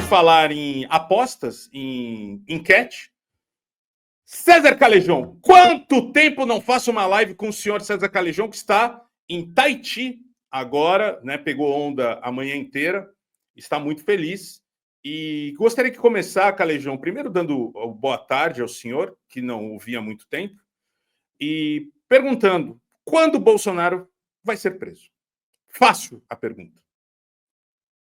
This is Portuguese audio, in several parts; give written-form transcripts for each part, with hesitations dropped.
falar em apostas, em enquete. César Calejão, quanto tempo não faço uma live com o senhor César Calejão, que está em Tahiti agora, né? Pegou onda a manhã inteira, está muito feliz. E gostaria de começar, Calejão, primeiro dando boa tarde ao senhor, que não o via há muito tempo, e perguntando quando o Bolsonaro vai ser preso. Fácil a pergunta.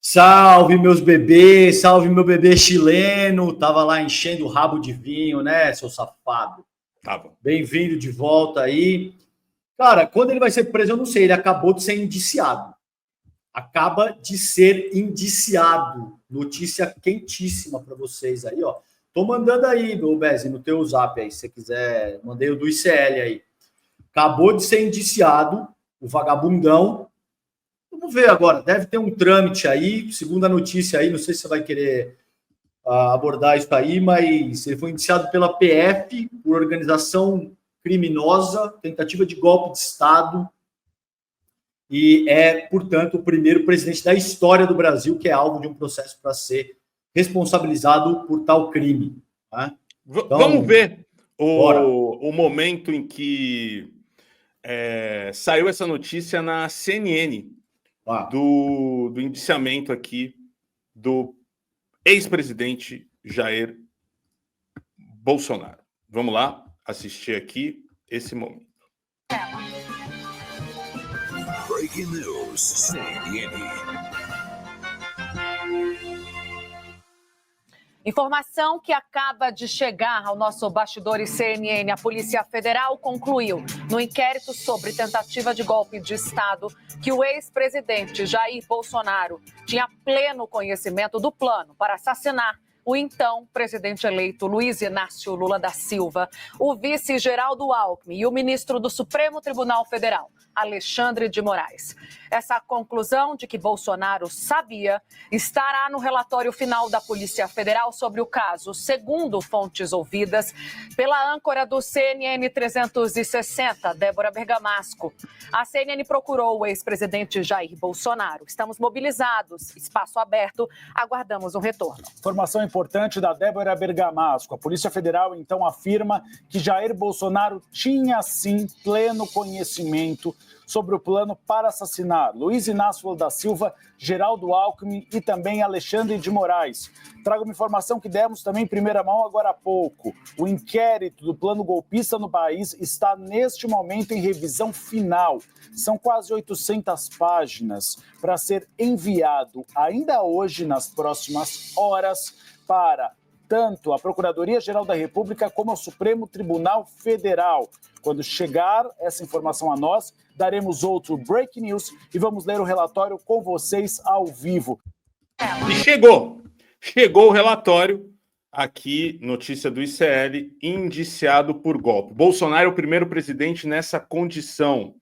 Salve, meus bebês, salve meu bebê chileno, tava lá enchendo o rabo de vinho, né, seu safado? Tava. Bem-vindo de volta aí. Cara, quando ele vai ser preso, eu não sei, ele acabou de ser indiciado. Acaba de ser indiciado. Notícia quentíssima para vocês aí, ó. Tô mandando aí, meu Bezzi, no teu zap aí, se você quiser, mandei o do ICL aí. Acabou de ser indiciado, o vagabundão. Vamos ver agora, deve ter um trâmite aí, segundo a notícia aí, não sei se você vai querer abordar isso aí, mas ele foi indiciado pela PF por organização criminosa, tentativa de golpe de Estado, e é, portanto, o primeiro presidente da história do Brasil que é alvo de um processo para ser responsabilizado por tal crime. Tá? Então, vamos ver o momento em que saiu essa notícia na CNN, do indiciamento aqui do ex-presidente Jair Bolsonaro. Vamos lá assistir aqui esse momento. Breaking News, CNN. Informação que acaba de chegar ao nosso bastidores CNN. A Polícia Federal concluiu, no inquérito sobre tentativa de golpe de Estado, que o ex-presidente Jair Bolsonaro tinha pleno conhecimento do plano para assassinar o então presidente eleito Luiz Inácio Lula da Silva, o vice Geraldo Alckmin e o ministro do Supremo Tribunal Federal, Alexandre de Moraes. Essa conclusão de que Bolsonaro sabia estará no relatório final da Polícia Federal sobre o caso, segundo fontes ouvidas pela âncora do CNN 360, Débora Bergamasco. A CNN procurou o ex-presidente Jair Bolsonaro. Estamos mobilizados, espaço aberto, aguardamos um retorno. Informação importante da Débora Bergamasco. A Polícia Federal, então, afirma que Jair Bolsonaro tinha, sim, pleno conhecimento sobre o plano para assassinar Luiz Inácio Lula da Silva, Geraldo Alckmin e também Alexandre de Moraes. Trago uma informação que demos também em primeira mão agora há pouco. O inquérito do plano golpista no país está neste momento em revisão final. São quase 800 páginas para ser enviado ainda hoje, nas próximas horas, para tanto a Procuradoria-Geral da República como ao Supremo Tribunal Federal. Quando chegar essa informação a nós, daremos outro Break News e vamos ler o relatório com vocês ao vivo. E chegou o relatório aqui, notícia do ICL, indiciado por golpe. Bolsonaro é o primeiro presidente nessa condição.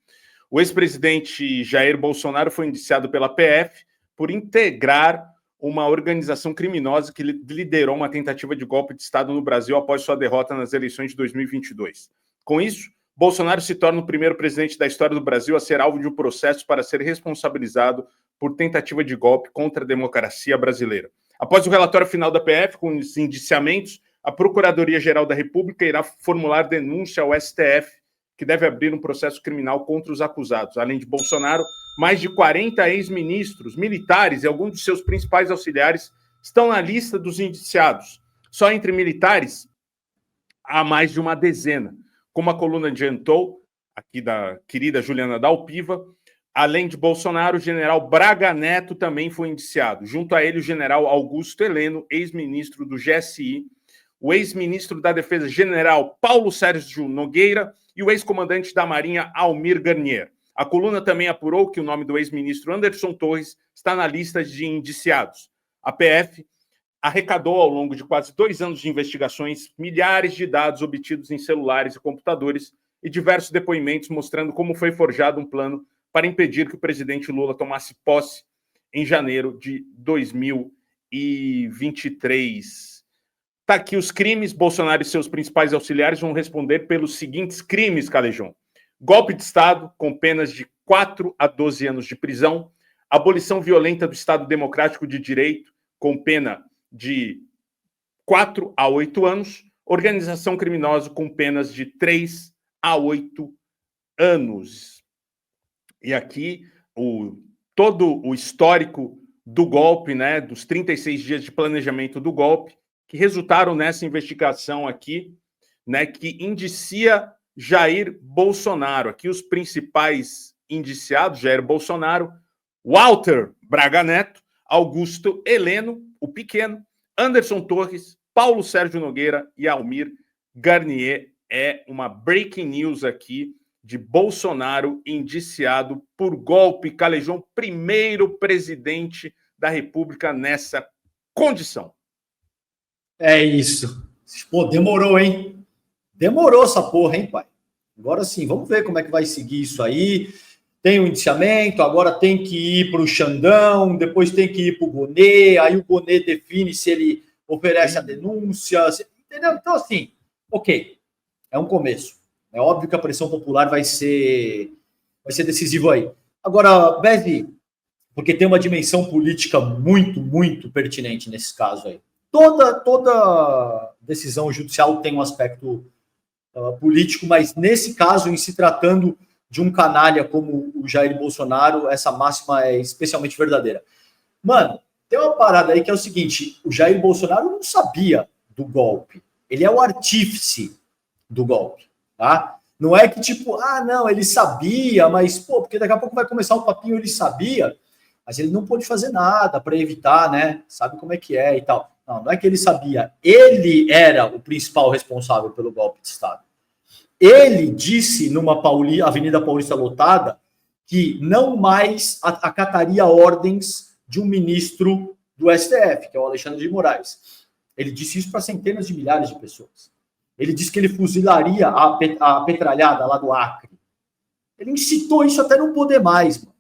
O ex-presidente Jair Bolsonaro foi indiciado pela PF por integrar uma organização criminosa que liderou uma tentativa de golpe de Estado no Brasil após sua derrota nas eleições de 2022. Com isso, Bolsonaro se torna o primeiro presidente da história do Brasil a ser alvo de um processo para ser responsabilizado por tentativa de golpe contra a democracia brasileira. Após o relatório final da PF, com os indiciamentos, a Procuradoria-Geral da República irá formular denúncia ao STF, que deve abrir um processo criminal contra os acusados. Além de Bolsonaro, mais de 40 ex-ministros, militares e alguns de seus principais auxiliares estão na lista dos indiciados. Só entre militares, há mais de uma dezena. Como a coluna adiantou, aqui da querida Juliana Dalpiva, além de Bolsonaro, o general Braga Neto também foi indiciado. Junto a ele, o general Augusto Heleno, ex-ministro do GSI, o ex-ministro da Defesa, general Paulo Sérgio Nogueira, e o ex-comandante da Marinha, Almir Garnier. A coluna também apurou que o nome do ex-ministro Anderson Torres está na lista de indiciados. A PF arrecadou, ao longo de quase 2 anos de investigações, milhares de dados obtidos em celulares e computadores e diversos depoimentos mostrando como foi forjado um plano para impedir que o presidente Lula tomasse posse em janeiro de 2023. Está aqui os crimes. Bolsonaro e seus principais auxiliares vão responder pelos seguintes crimes, Calejão: golpe de Estado, com penas de 4 a 12 anos de prisão; abolição violenta do Estado Democrático de Direito, com pena de 4 a 8 anos, organização criminosa com penas de 3 a 8 anos. E aqui todo o histórico do golpe, né, dos 36 dias de planejamento do golpe, que resultaram nessa investigação aqui, né, que indicia Jair Bolsonaro. Aqui os principais indiciados: Jair Bolsonaro, Walter Braga Neto, Augusto Heleno, o Pequeno, Anderson Torres, Paulo Sérgio Nogueira e Almir Garnier. É uma breaking news aqui de Bolsonaro indiciado por golpe. Calejão, primeiro presidente da República nessa condição. É isso. Pô, demorou, hein? Demorou essa porra, hein, pai? Agora sim, vamos ver como é que vai seguir isso aí. Tem o indiciamento, agora tem que ir para o Xandão, depois tem que ir para o Gonê, aí o Gonê define se ele oferece a denúncia, entendeu? Então, assim, ok, é um começo. É óbvio que a pressão popular vai ser decisivo aí. Agora, Bezi, porque tem uma dimensão política muito, muito pertinente nesse caso aí. Toda decisão judicial tem um aspecto político, mas nesse caso, em se tratando de um canalha como o Jair Bolsonaro, essa máxima é especialmente verdadeira. Mano, tem uma parada aí que é o seguinte: o Jair Bolsonaro não sabia do golpe. Ele é o artífice do golpe, tá? Não é que tipo, não, ele sabia, mas, pô, porque daqui a pouco vai começar o papinho, ele sabia, mas ele não pôde fazer nada para evitar, né? Sabe como é que é e tal. Não é que ele sabia. Ele era o principal responsável pelo golpe de Estado. Ele disse numa Avenida Paulista lotada que não mais acataria ordens de um ministro do STF, que é o Alexandre de Moraes. Ele disse isso para centenas de milhares de pessoas. Ele disse que ele fuzilaria a petralhada lá do Acre. Ele incitou isso até não poder mais, mano.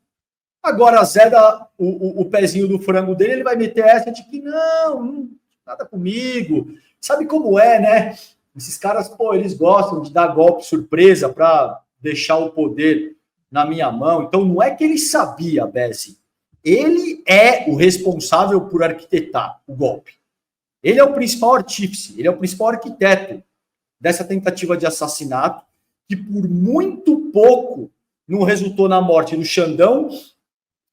Agora, zera o pezinho do frango dele, ele vai meter essa de que não, nada comigo. Sabe como é, né? Esses caras, pô, eles gostam de dar golpe surpresa para deixar o poder na minha mão. Então, não é que ele sabia, Bezi. Ele é o responsável por arquitetar o golpe. Ele é o principal artífice, ele é o principal arquiteto dessa tentativa de assassinato, que por muito pouco não resultou na morte do Xandão,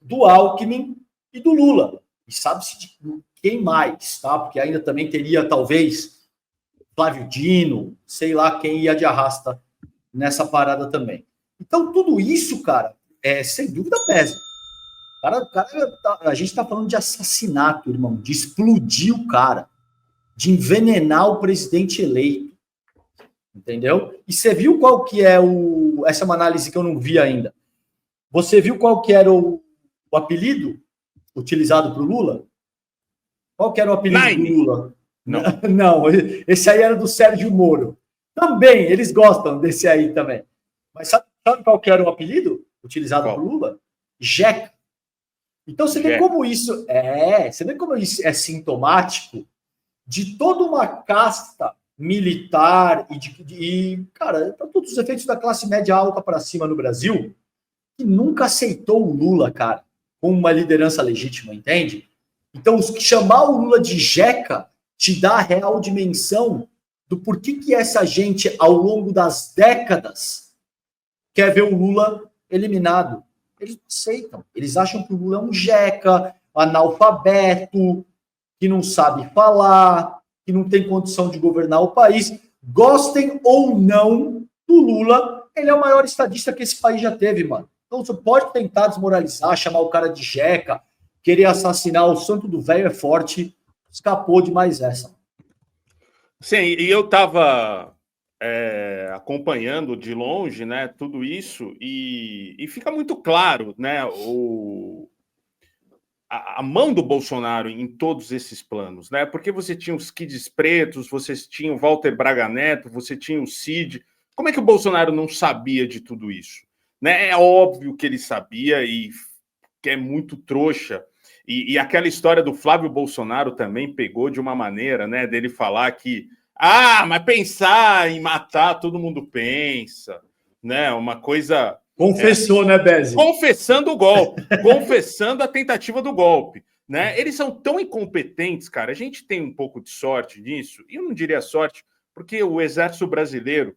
do Alckmin e do Lula. E sabe-se de quem mais, tá? Porque ainda também teria, talvez, Flávio Dino, sei lá quem ia de arrasta nessa parada também. Então, tudo isso, cara, sem dúvida pesa. A gente tá falando de assassinato, irmão, de explodir o cara, de envenenar o presidente eleito, entendeu? E você viu qual que é essa é uma análise que eu não vi ainda. Você viu qual que era o apelido utilizado para o Lula? Qual que era o apelido do Lula? Não, esse aí era do Sérgio Moro. Também, eles gostam desse aí também. Mas sabe qual que era o apelido utilizado para o Lula? Jeca. Então você vê como isso é sintomático de toda uma casta militar e cara, para todos os efeitos da classe média alta para cima no Brasil, que nunca aceitou o Lula, cara, como uma liderança legítima, entende? Então, chamar o Lula de jeca te dá a real dimensão do porquê que essa gente, ao longo das décadas, quer ver o Lula eliminado. Eles não aceitam. Eles acham que o Lula é um jeca, analfabeto, que não sabe falar, que não tem condição de governar o país. Gostem ou não do Lula, ele é o maior estadista que esse país já teve, mano. Então você pode tentar desmoralizar, chamar o cara de jeca, querer assassinar o santo do velho é forte, escapou de mais essa. Sim, e eu estava acompanhando de longe, né, tudo isso, e fica muito claro, né, a mão do Bolsonaro em todos esses planos, né, porque você tinha os Kids Pretos, você tinha o Walter Braga Neto, você tinha o Cid. Como é que o Bolsonaro não sabia de tudo isso? Né? É óbvio que ele sabia e que é muito trouxa. E aquela história do Flávio Bolsonaro também pegou de uma maneira, né, dele falar que mas pensar em matar todo mundo pensa, né? Uma coisa... Confessou, né, Bezi? Confessando o golpe, confessando a tentativa do golpe. né? Eles são tão incompetentes, cara. A gente tem um pouco de sorte nisso, e eu não diria sorte, porque o Exército Brasileiro,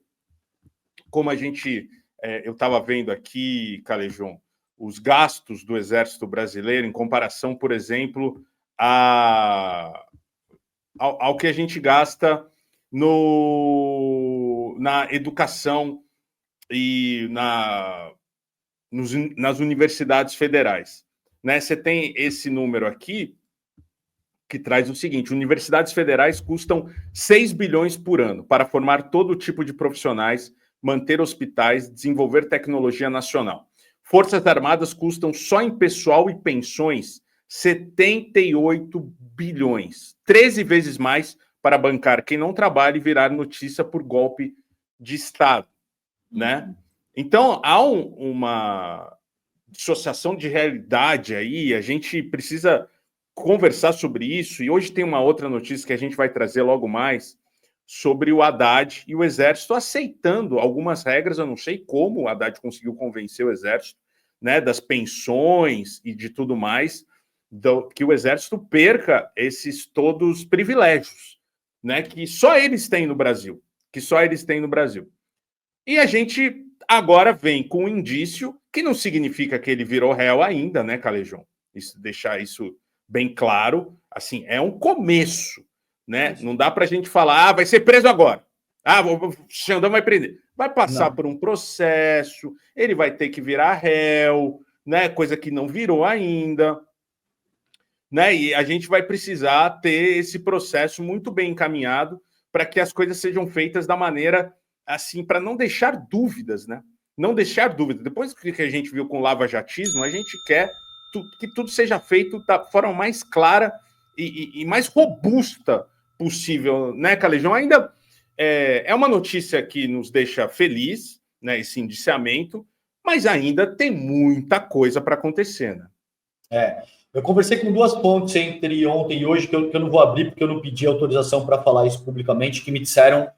como a gente... eu estava vendo aqui, Calejão, os gastos do Exército Brasileiro em comparação, por exemplo, ao que a gente gasta na educação e nas universidades federais. Né? Você tem esse número aqui, que traz o seguinte: universidades federais custam 6 bilhões por ano para formar todo tipo de profissionais, manter hospitais, desenvolver tecnologia nacional. Forças Armadas custam só em pessoal e pensões 78 bilhões, 13 vezes mais para bancar quem não trabalha e virar notícia por golpe de Estado, né? Então, há uma dissociação de realidade aí, a gente precisa conversar sobre isso, e hoje tem uma outra notícia que a gente vai trazer logo mais, sobre o Haddad e o Exército aceitando algumas regras. Eu não sei como o Haddad conseguiu convencer o Exército, né, das pensões e de tudo mais, que o Exército perca esses todos privilégios, né, que só eles têm no Brasil, E a gente agora vem com um indício que não significa que ele virou réu ainda, né, Calejão? Deixar isso bem claro, assim, é um começo, né? Não dá para a gente falar, vai ser preso agora. O Xandão vai prender. Vai passar por um processo, ele vai ter que virar réu, né? Coisa que não virou ainda, né? E a gente vai precisar ter esse processo muito bem encaminhado para que as coisas sejam feitas da maneira assim, para não deixar dúvidas, né? Não deixar dúvidas. Depois que a gente viu com o lava-jatismo, a gente quer que tudo seja feito da forma mais clara e mais robusta possível, né, Calejão? Ainda é uma notícia que nos deixa feliz, né, esse indiciamento, mas ainda tem muita coisa para acontecer, né? Eu conversei com duas fontes entre ontem e hoje, que eu não vou abrir porque eu não pedi autorização para falar isso publicamente, que me disseram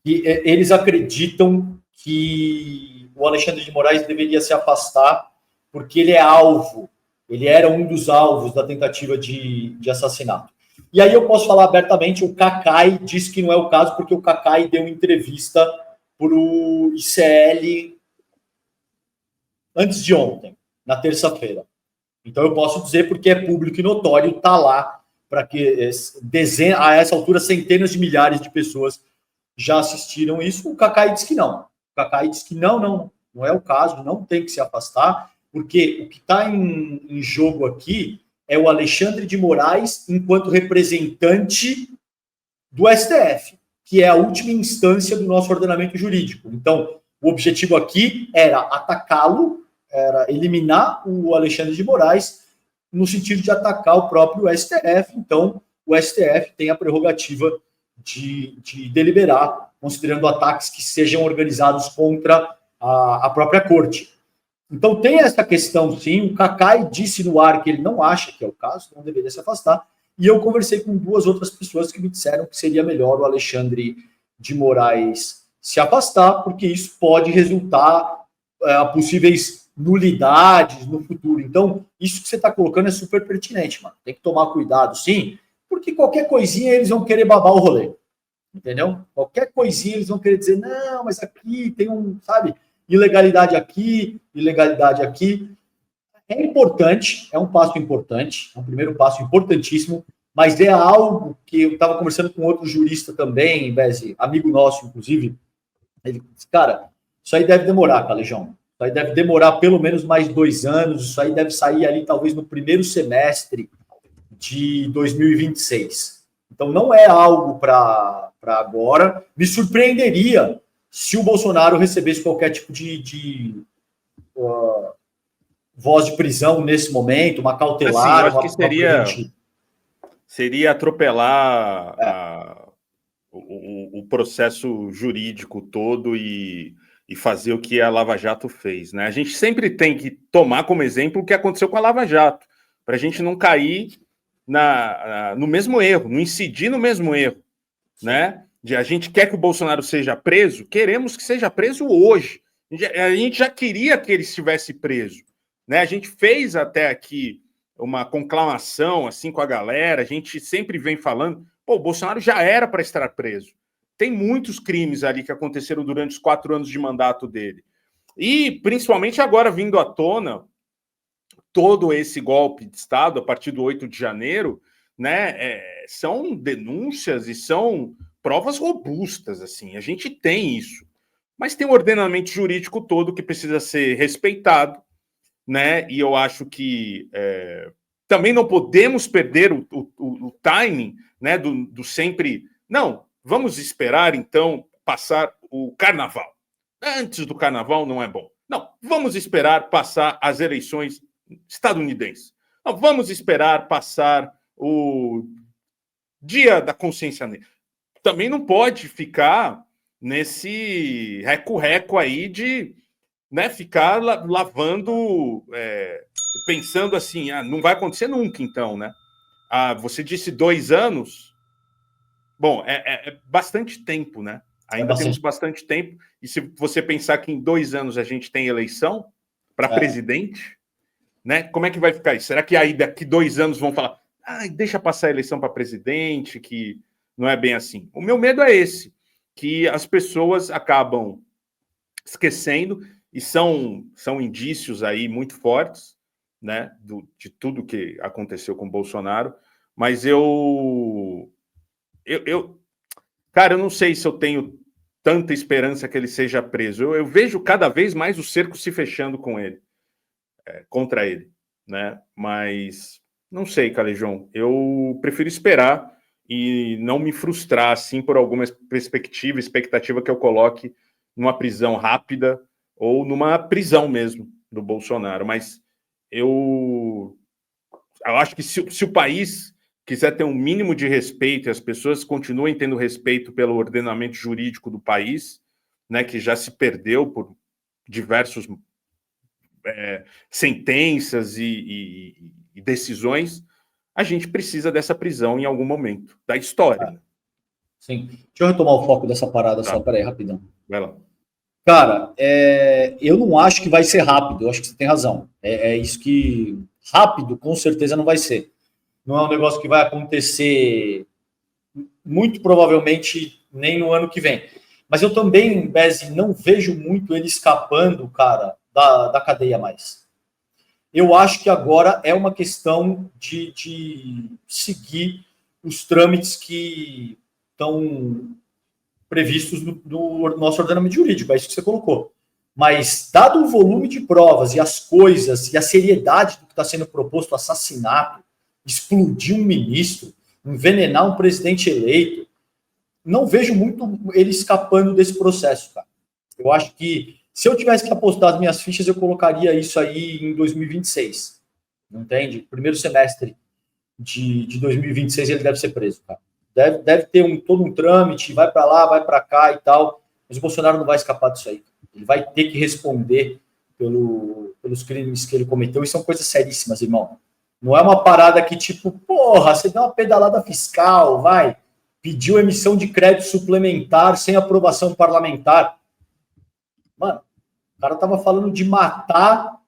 que eles acreditam que o Alexandre de Moraes deveria se afastar porque ele é alvo, ele era um dos alvos da tentativa de assassinato. E aí eu posso falar abertamente, o Cacai disse que não é o caso, porque o Cacai deu uma entrevista para o ICL antes de ontem, na terça-feira. Então eu posso dizer, porque é público e notório, está lá, para que a essa altura centenas de milhares de pessoas já assistiram isso. O Cacai disse que não. O Cacai disse que não é o caso, não tem que se afastar, porque o que está em jogo aqui é o Alexandre de Moraes enquanto representante do STF, que é a última instância do nosso ordenamento jurídico. Então, o objetivo aqui era atacá-lo, era eliminar o Alexandre de Moraes no sentido de atacar o próprio STF. Então, o STF tem a prerrogativa de deliberar, considerando ataques que sejam organizados contra a própria corte. Então tem essa questão, sim. O Cacai disse no ar que ele não acha que é o caso, não deveria se afastar, e eu conversei com duas outras pessoas que me disseram que seria melhor o Alexandre de Moraes se afastar, porque isso pode resultar a possíveis nulidades no futuro. Então, isso que você está colocando é super pertinente, mano. Tem que tomar cuidado, sim, porque qualquer coisinha eles vão querer babar o rolê, entendeu? Qualquer coisinha eles vão querer dizer, não, mas aqui tem ilegalidade aqui, ilegalidade aqui. É importante, é um passo importante, é um primeiro passo importantíssimo, mas é algo que eu estava conversando com outro jurista também, Bezi, amigo nosso, inclusive. Ele disse, cara, isso aí deve demorar, Calejão. Isso aí deve demorar pelo menos mais 2 anos, isso aí deve sair ali talvez no primeiro semestre de 2026. Então não é algo para agora. Me surpreenderia se o Bolsonaro recebesse qualquer tipo de voz de prisão nesse momento, uma cautelar. Assim, eu acho que seria atropelar o processo jurídico todo e fazer o que a Lava Jato fez, né? A gente sempre tem que tomar como exemplo o que aconteceu com a Lava Jato, para a gente não cair no mesmo erro, não incidir no mesmo erro, né? A gente quer que o Bolsonaro seja preso, queremos que seja preso hoje. A gente já queria que ele estivesse preso, né? A gente fez até aqui uma conclamação assim com a galera, a gente sempre vem falando, pô, o Bolsonaro já era para estar preso. Tem muitos crimes ali que aconteceram durante os 4 anos de mandato dele. E, principalmente agora, vindo à tona, todo esse golpe de Estado, a partir do 8 de janeiro, né, são denúncias e são provas robustas, assim, a gente tem isso. Mas tem um ordenamento jurídico todo que precisa ser respeitado, né, e eu acho que também não podemos perder o timing, né, do sempre... Não, vamos esperar, então, passar o carnaval. Antes do carnaval não é bom. Não, vamos esperar passar as eleições estadunidenses. Não, vamos esperar passar o Dia da Consciência Negra. Também não pode ficar nesse reco-reco aí de, né, ficar lavando, pensando assim, não vai acontecer nunca, então, né? Você disse 2 anos. Bom, é bastante tempo, né? Ainda temos bastante tempo. E se você pensar que em 2 anos a gente tem eleição para presidente, né? Como é que vai ficar isso? Será que aí daqui 2 anos vão falar, deixa passar a eleição para presidente, que não é bem assim? O meu medo é esse, que as pessoas acabam esquecendo, e são indícios aí muito fortes, né? De tudo que aconteceu com o Bolsonaro, mas cara, eu não sei se eu tenho tanta esperança que ele seja preso. Eu vejo cada vez mais o cerco se fechando com ele, contra ele, né? Mas não sei, Calejão. Eu prefiro esperar e não me frustrar assim por alguma expectativa que eu coloque numa prisão rápida ou numa prisão mesmo do Bolsonaro. Mas eu acho que se o país quiser ter um mínimo de respeito e as pessoas continuem tendo respeito pelo ordenamento jurídico do país, né, que já se perdeu por diversos sentenças e decisões, a gente precisa dessa prisão em algum momento da história. Sim. Deixa eu retomar o foco dessa parada só, peraí, rapidão. Vai lá. Cara, eu não acho que vai ser rápido, eu acho que você tem razão. É isso que... Rápido, com certeza, não vai ser. Não é um negócio que vai acontecer muito provavelmente nem no ano que vem. Mas eu também, Bezi, não vejo muito ele escapando, cara, da cadeia mais. Eu acho que agora é uma questão de seguir os trâmites que estão previstos no nosso ordenamento jurídico, é isso que você colocou. Mas, dado o volume de provas e as coisas e a seriedade do que está sendo proposto, assassinato, explodir um ministro, envenenar um presidente eleito, não vejo muito ele escapando desse processo, cara. Eu acho que, se eu tivesse que apostar as minhas fichas, eu colocaria isso aí em 2026. Entende? Primeiro semestre de 2026 ele deve ser preso, cara. Deve ter todo um trâmite, vai para lá, vai para cá e tal, mas o Bolsonaro não vai escapar disso aí. Ele vai ter que responder pelos crimes que ele cometeu, e são coisas seríssimas, irmão. Não é uma parada que, tipo, porra, você dá uma pedalada fiscal, vai, pediu emissão de crédito suplementar sem aprovação parlamentar. Mano, o cara tava falando de matar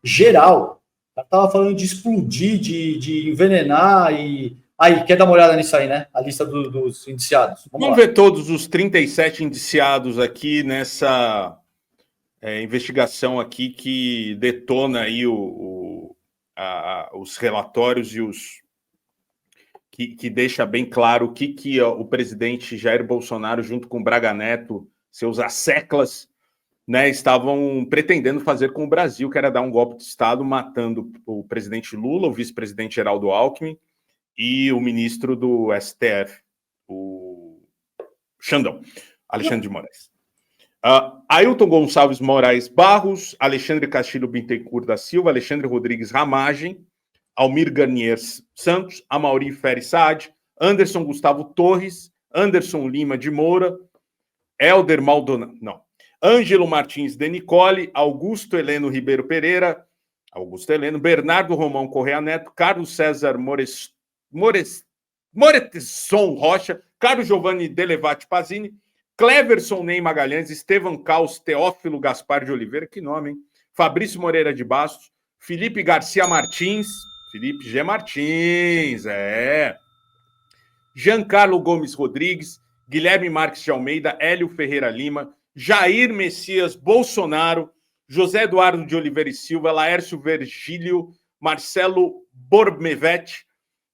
geral. O cara tava falando de explodir, de envenenar e... Aí, quer dar uma olhada nisso aí, né? A lista dos indiciados. Vamos ver todos os 37 indiciados aqui nessa investigação aqui que detona aí os relatórios e os que deixa bem claro o que o presidente Jair Bolsonaro, junto com Braga Neto, seus asseclas, né, estavam pretendendo fazer com o Brasil, que era dar um golpe de Estado, matando o presidente Lula, o vice-presidente Geraldo Alckmin e o ministro do STF, o Xandão, Alexandre de Moraes. Ailton Gonçalves Moraes Barros, Alexandre Castilho Bittencourt da Silva, Alexandre Rodrigues Ramagem, Almir Garnier Santos, Amaury Ferri Saad, Anderson Gustavo Torres, Anderson Lima de Moura, Helder Maldonado, não, Ângelo Martins de Nicole, Augusto Heleno Ribeiro Pereira, Bernardo Romão Correa Neto, Carlos César Moretson Rocha, Carlos Giovanni Delevate Pazini, Cleverson Ney Magalhães, Estevam Caos, Teófilo Gaspar de Oliveira, que nome, hein? Fabrício Moreira de Bastos, Felipe Garcia Martins, Felipe G. Martins, Giancarlo Gomes Rodrigues, Guilherme Marques de Almeida, Hélio Ferreira Lima, Jair Messias Bolsonaro, José Eduardo de Oliveira e Silva, Laércio Virgílio, Marcelo Bormevetti,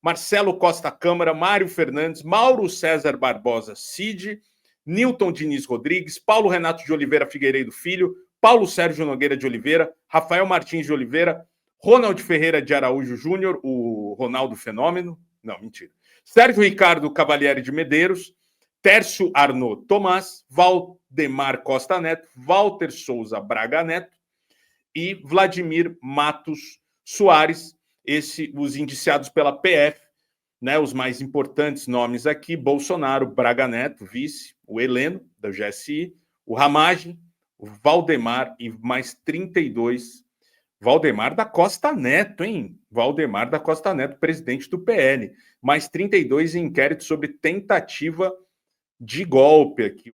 Marcelo Costa Câmara, Mário Fernandes, Mauro César Barbosa Cid, Newton Diniz Rodrigues, Paulo Renato de Oliveira Figueiredo Filho, Paulo Sérgio Nogueira de Oliveira, Rafael Martins de Oliveira, Ronald Ferreira de Araújo Júnior, o Ronaldo Fenômeno, não, mentira, Sérgio Ricardo Cavalieri de Medeiros, Tércio Arnaud Tomás, Valdemar Costa Neto, Walter Souza Braga Neto e Vladimir Matos Soares, os indiciados pela PF, né, os mais importantes nomes aqui: Bolsonaro, Braga Neto, vice, o Heleno, da GSI, o Ramagem, o Valdemar e mais 32. Valdemar da Costa Neto, hein? Valdemar da Costa Neto, presidente do PL. Mais 32 em inquérito sobre tentativa de golpe aqui.